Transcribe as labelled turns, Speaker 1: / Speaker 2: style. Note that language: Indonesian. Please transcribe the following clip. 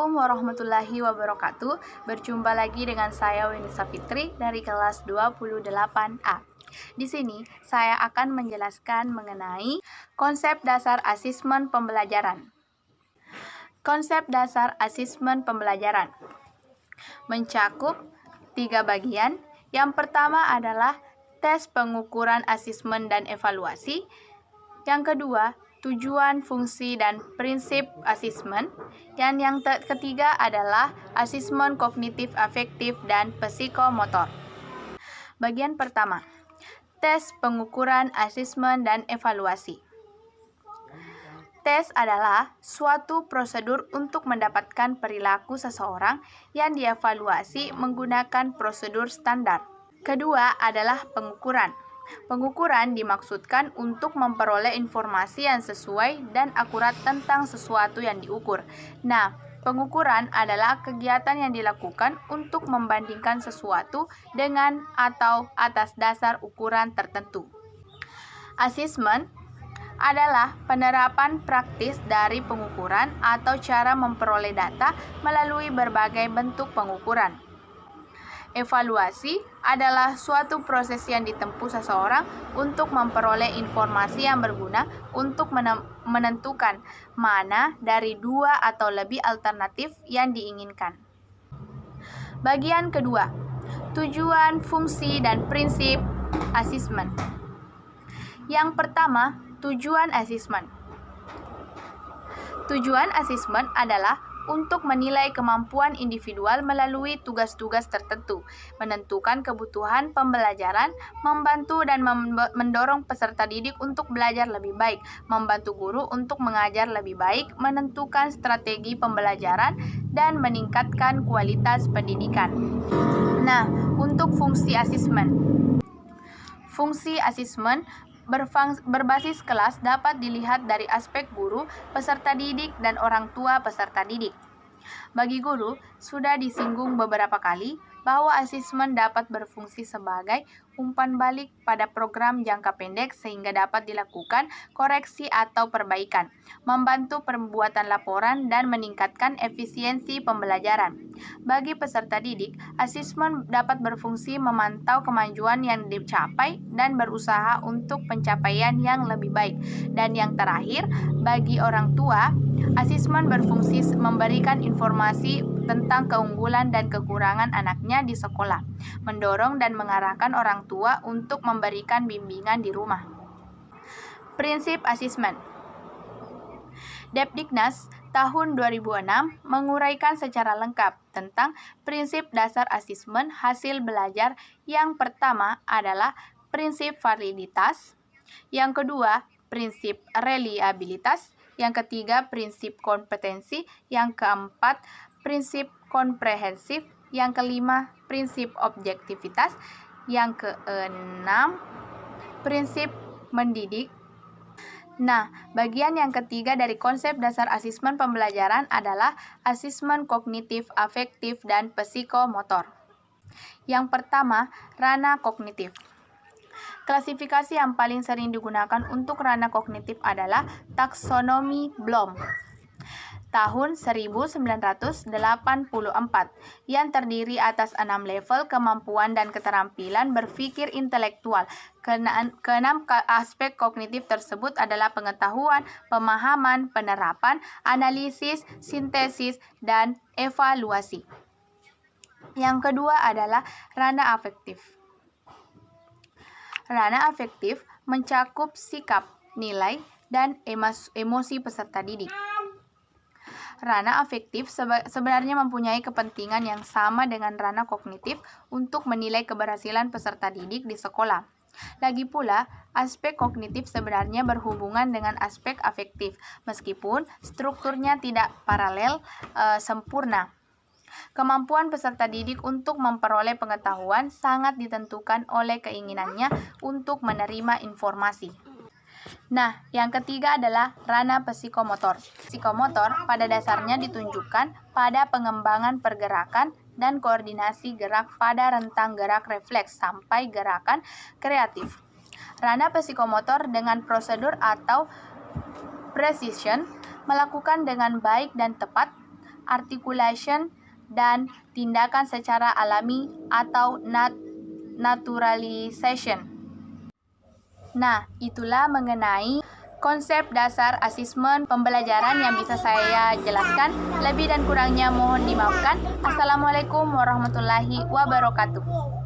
Speaker 1: Assalamualaikum warahmatullahi wabarakatuh. Berjumpa lagi dengan saya Wenisa Fitri dari kelas 28A. Di sini saya akan menjelaskan mengenai konsep dasar asesmen pembelajaran. Konsep dasar asesmen pembelajaran mencakup 3 bagian. Yang pertama adalah tes pengukuran asesmen dan evaluasi. Yang kedua, tujuan, fungsi, dan prinsip asesmen. Dan yang ketiga adalah asesmen kognitif, afektif, dan psikomotor. Bagian pertama, tes pengukuran asesmen dan evaluasi. Tes adalah suatu prosedur untuk mendapatkan perilaku seseorang yang dievaluasi menggunakan prosedur standar. Kedua adalah pengukuran. Pengukuran dimaksudkan untuk memperoleh informasi yang sesuai dan akurat tentang sesuatu yang diukur. Nah, pengukuran adalah kegiatan yang dilakukan untuk membandingkan sesuatu dengan atau atas dasar ukuran tertentu. Asesmen adalah penerapan praktis dari pengukuran atau cara memperoleh data melalui berbagai bentuk pengukuran. Evaluasi adalah suatu proses yang ditempuh seseorang untuk memperoleh informasi yang berguna untuk menentukan mana dari dua atau lebih alternatif yang diinginkan. Bagian kedua, tujuan, fungsi, dan prinsip asesmen. Yang pertama, tujuan asesmen. Tujuan asesmen adalah untuk menilai kemampuan individual melalui tugas-tugas tertentu, menentukan kebutuhan pembelajaran, membantu dan mendorong peserta didik untuk belajar lebih baik, membantu guru untuk mengajar lebih baik, menentukan strategi pembelajaran, dan meningkatkan kualitas pendidikan. Nah, untuk fungsi asesmen. Fungsi asesmen berbasis kelas dapat dilihat dari aspek guru, peserta didik, dan orang tua peserta didik. Bagi guru, sudah disinggung beberapa kali bahwa asesmen dapat berfungsi sebagai umpan balik pada program jangka pendek sehingga dapat dilakukan koreksi atau perbaikan, membantu pembuatan laporan, dan meningkatkan efisiensi pembelajaran. Bagi peserta didik, asesmen dapat berfungsi memantau kemajuan yang dicapai dan berusaha untuk pencapaian yang lebih baik. Dan yang terakhir, bagi orang tua, asesmen berfungsi memberikan informasi tentang keunggulan dan kekurangan anaknya di sekolah, mendorong dan mengarahkan orang tua untuk memberikan bimbingan di rumah. Prinsip asesmen. Depdiknas tahun 2006 menguraikan secara lengkap tentang prinsip dasar asesmen hasil belajar. Yang pertama adalah prinsip validitas, yang kedua prinsip reliabilitas, yang ketiga prinsip kompetensi, yang keempat prinsip komprehensif, yang kelima prinsip objektivitas, yang keenam prinsip mendidik. Nah, bagian yang ketiga dari konsep dasar asesmen pembelajaran adalah asesmen kognitif, afektif, dan psikomotor. Yang pertama, ranah kognitif. Klasifikasi yang paling sering digunakan untuk ranah kognitif adalah taksonomi Bloom tahun 1984 yang terdiri atas 6 level kemampuan dan keterampilan berpikir intelektual. Keenam aspek kognitif tersebut adalah pengetahuan, pemahaman, penerapan, analisis, sintesis, dan evaluasi. Yang kedua adalah ranah afektif. Ranah afektif mencakup sikap, nilai, dan emosi peserta didik. Ranah afektif sebenarnya mempunyai kepentingan yang sama dengan ranah kognitif untuk menilai keberhasilan peserta didik di sekolah. Lagi pula, aspek kognitif sebenarnya berhubungan dengan aspek afektif, meskipun strukturnya tidak paralel sempurna. Kemampuan peserta didik untuk memperoleh pengetahuan sangat ditentukan oleh keinginannya untuk menerima informasi. Nah, yang ketiga adalah ranah psikomotor. Psikomotor pada dasarnya ditunjukkan pada pengembangan pergerakan dan koordinasi gerak pada rentang gerak refleks sampai gerakan kreatif. Ranah psikomotor dengan prosedur atau precision melakukan dengan baik dan tepat articulation, dan tindakan secara alami atau naturalization. Nah, itulah mengenai konsep dasar asesmen pembelajaran yang bisa saya jelaskan. Lebih dan kurangnya mohon dimaafkan. Assalamualaikum warahmatullahi wabarakatuh.